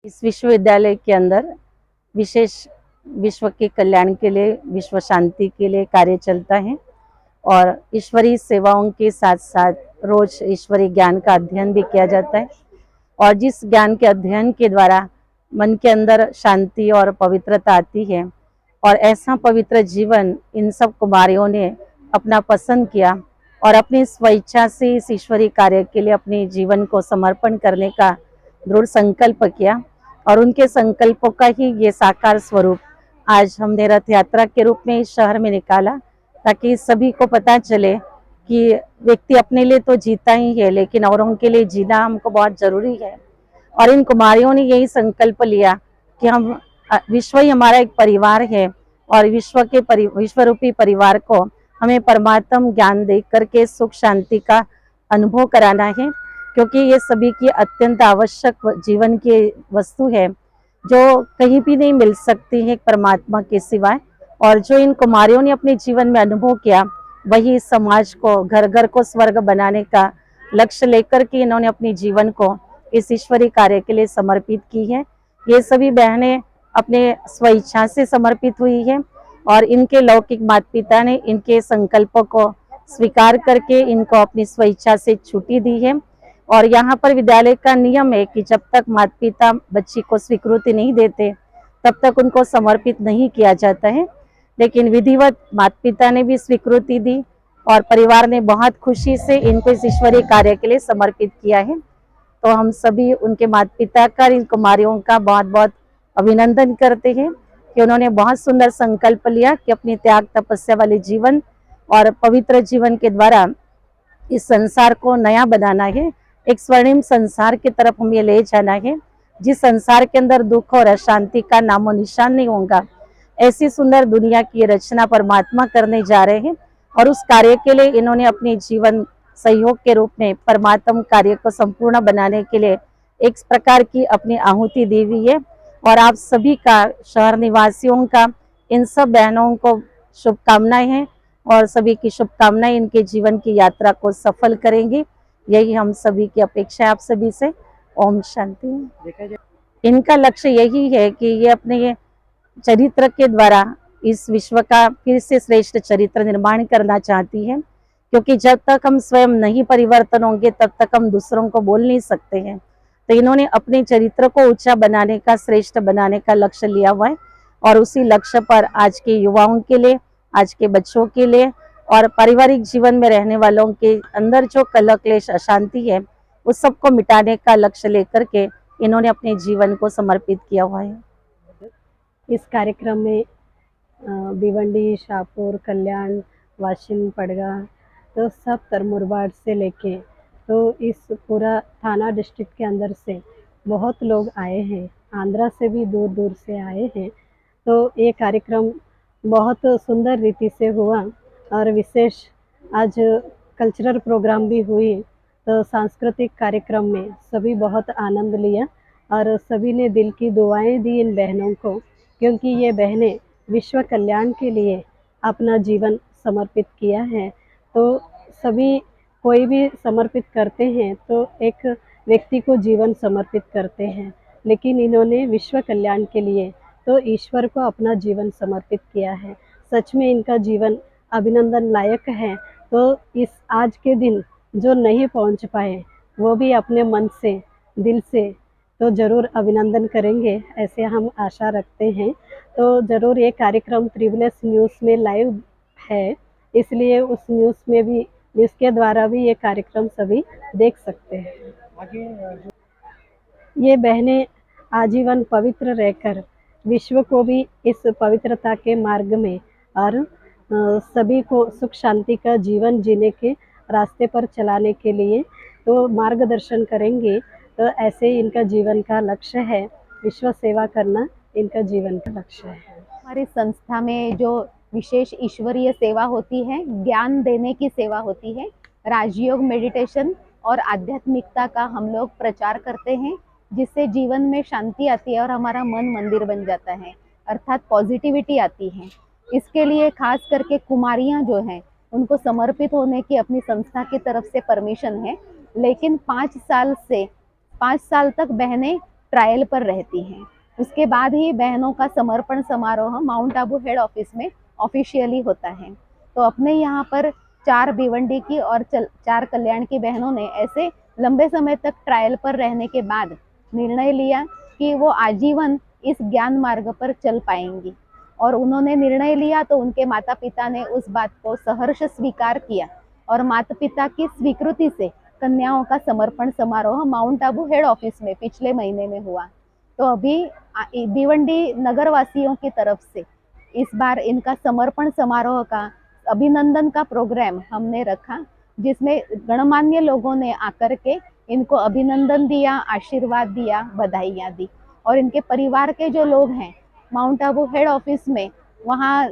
इस विश्वविद्यालय के अंदर विशेष विश्व के कल्याण के लिए, विश्व शांति के लिए कार्य चलता है और ईश्वरीय सेवाओं के साथ साथ रोज ईश्वरीय ज्ञान का अध्ययन भी किया जाता है। और जिस ज्ञान के अध्ययन के द्वारा मन के अंदर शांति और पवित्रता आती है और ऐसा पवित्र जीवन इन सब कुमारियों ने अपना पसंद किया और अपनी स्वेच्छा से इस ईश्वरीय कार्य के लिए अपने जीवन को समर्पण करने का दृढ़ संकल्प किया और उनके संकल्पों का ही ये साकार स्वरूप आज हमने रथ यात्रा के रूप में इस शहर में निकाला, ताकि सभी को पता चले कि व्यक्ति अपने लिए तो जीता ही है, लेकिन औरों के लिए जीना हमको बहुत जरूरी है। और इन कुमारियों ने यही संकल्प लिया कि हम विश्व ही हमारा एक परिवार है और विश्व रूपी परिवार को हमें परमात्म ज्ञान दे करके सुख शांति का अनुभव कराना है, क्योंकि ये सभी की अत्यंत आवश्यक जीवन की वस्तु है जो कहीं भी नहीं मिल सकती है परमात्मा के सिवाय। और जो इन कुमारियों ने अपने जीवन में अनुभव किया वही समाज को, घर घर को स्वर्ग बनाने का लक्ष्य लेकर के इन्होंने अपने जीवन को इस ईश्वरीय कार्य के लिए समर्पित की है। ये सभी बहनें अपने स्वेच्छा से समर्पित हुई है और इनके लौकिक माता पिता ने इनके संकल्पों को स्वीकार करके इनको अपनी स्वेच्छा से छुट्टी दी है। और यहाँ पर विद्यालय का नियम है कि जब तक माता पिता बच्ची को स्वीकृति नहीं देते तब तक उनको समर्पित नहीं किया जाता है, लेकिन विधिवत माता पिता ने भी स्वीकृति दी और परिवार ने बहुत खुशी से इनको इस ईश्वरीय कार्य के लिए समर्पित किया है। तो हम सभी उनके माता पिता का, इन कुमारियों का बहुत बहुत अभिनंदन करते हैं कि उन्होंने बहुत सुंदर संकल्प लिया कि अपनी त्याग तपस्या वाले जीवन और पवित्र जीवन के द्वारा इस संसार को नया बनाना है, एक स्वर्णिम संसार की तरफ हमें ले जाना है, जिस संसार के अंदर दुख और अशांति का नामो निशान नहीं होगा। ऐसी सुंदर दुनिया की रचना परमात्मा करने जा रहे हैं और उस कार्य के लिए इन्होंने अपने जीवन सहयोग के रूप में परमात्म कार्य को संपूर्ण बनाने के लिए एक प्रकार की अपनी आहुति दी हुई है। और आप सभी का, शहर निवासियों का, इन सब बहनों को शुभकामनाएं हैं और सभी की शुभकामनाएं इनके जीवन की यात्रा को सफल करेंगी, यही हम सभी की अपेक्षा है आप सभी से। ओम शांति। इनका लक्ष्य यही है कि ये अपने चरित्र के द्वारा इस विश्व का फिर से श्रेष्ठ चरित्र निर्माण करना चाहती है, क्योंकि जब तक हम स्वयं नहीं परिवर्तन होंगे तब तक हम दूसरों को बोल नहीं सकते हैं। तो इन्होंने अपने चरित्र को ऊंचा बनाने का, श्रेष्ठ बनाने का लक्ष्य लिया हुआ है और उसी लक्ष्य पर आज के युवाओं के लिए, आज के बच्चों के लिए और पारिवारिक जीवन में रहने वालों के अंदर जो कलह क्लेश अशांति है उस सबको मिटाने का लक्ष्य लेकर के इन्होंने अपने जीवन को समर्पित किया हुआ है। इस कार्यक्रम में भिवंडी, शाहपुर, कल्याण, वाशिम, पड़गा, तो सब तरमुरबाड़ से लेके तो इस पूरा थाना डिस्ट्रिक्ट के अंदर से बहुत लोग आए हैं, आंध्रा से भी दूर दूर से आए हैं। तो ये कार्यक्रम बहुत सुंदर रीति से हुआ और विशेष आज कल्चरल प्रोग्राम भी हुई। तो सांस्कृतिक कार्यक्रम में सभी बहुत आनंद लिया और सभी ने दिल की दुआएं दी इन बहनों को, क्योंकि ये बहनें विश्व कल्याण के लिए अपना जीवन समर्पित किया है। तो सभी कोई भी समर्पित करते हैं तो एक व्यक्ति को जीवन समर्पित करते हैं, लेकिन इन्होंने विश्व कल्याण के लिए तो ईश्वर को अपना जीवन समर्पित किया है। सच में इनका जीवन अभिनंदन लायक है। तो इस आज के दिन जो नहीं पहुंच पाए वो भी अपने मन से, दिल से तो ज़रूर अभिनंदन करेंगे, ऐसे हम आशा रखते हैं। तो ज़रूर ये कार्यक्रम त्रिवलेस न्यूज़ में लाइव है, इसलिए उस न्यूज़ के द्वारा भी ये कार्यक्रम सभी देख सकते हैं। ये बहनें आजीवन पवित्र रहकर विश्व को भी इस पवित्रता के मार्ग में और सभी को सुख शांति का जीवन जीने के रास्ते पर चलाने के लिए तो मार्गदर्शन करेंगे। तो ऐसे इनका जीवन का लक्ष्य है, विश्व सेवा करना इनका जीवन का लक्ष्य है। हमारी संस्था में जो विशेष ईश्वरीय सेवा होती है, ज्ञान देने की सेवा होती है, राजयोग, मेडिटेशन और आध्यात्मिकता का हम लोग प्रचार करते हैं, जिससे जीवन में शांति आती है और हमारा मन मंदिर बन जाता है, अर्थात पॉजिटिविटी आती है। इसके लिए खास करके कुमारियां जो हैं उनको समर्पित होने की अपनी संस्था की तरफ से परमिशन है, लेकिन 5 साल तक बहनें ट्रायल पर रहती हैं। उसके बाद ही बहनों का समर्पण समारोह माउंट आबू हेड ऑफिस में ऑफिशियली होता है। तो अपने यहाँ पर 4 भिवंडी की और 4 कल्याण की बहनों ने ऐसे लंबे समय तक ट्रायल पर रहने के बाद निर्णय लिया कि वो आजीवन इस ज्ञान मार्ग पर चल पाएंगी, और उन्होंने निर्णय लिया तो उनके माता पिता ने उस बात को सहर्ष स्वीकार किया, और माता पिता की स्वीकृति से कन्याओं का समर्पण समारोह माउंट आबू हेड ऑफिस में पिछले महीने में हुआ। तो अभी भिवंडी नगर वासियों की तरफ से इस बार इनका समर्पण समारोह का अभिनंदन का प्रोग्राम हमने रखा, जिसमें गणमान्य लोगों ने आकर के इनको अभिनंदन दिया, आशीर्वाद दिया, बधाइयाँ दी। और इनके परिवार के जो लोग हैं माउंट आबू हेड ऑफिस में, वहाँ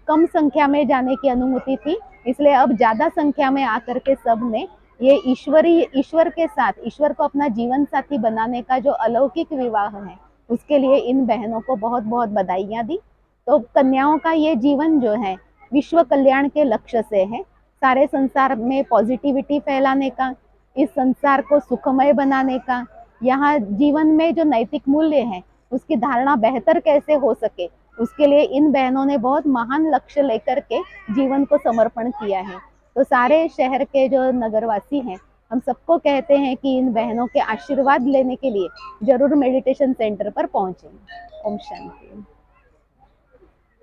कम संख्या में जाने की अनुमति थी, इसलिए अब ज़्यादा संख्या में आकर के सब ने ये ईश्वर के साथ, ईश्वर को अपना जीवन साथी बनाने का जो अलौकिक विवाह है उसके लिए इन बहनों को बहुत बहुत बधाइयाँ दी। तो कन्याओं का ये जीवन जो है विश्व कल्याण के लक्ष्य से है, सारे संसार में पॉजिटिविटी फैलाने का, इस संसार को सुखमय बनाने का, यहाँ जीवन में जो नैतिक मूल्य हैं उसकी धारणा बेहतर कैसे हो सके, उसके लिए इन बहनों ने बहुत महान लक्ष्य लेकर के जीवन को समर्पण किया है। तो सारे शहर के जो नगरवासी हैं हम सबको कहते हैं कि इन बहनों के आशीर्वाद लेने के लिए जरूर मेडिटेशन सेंटर पर पहुंचें। ओम शांति।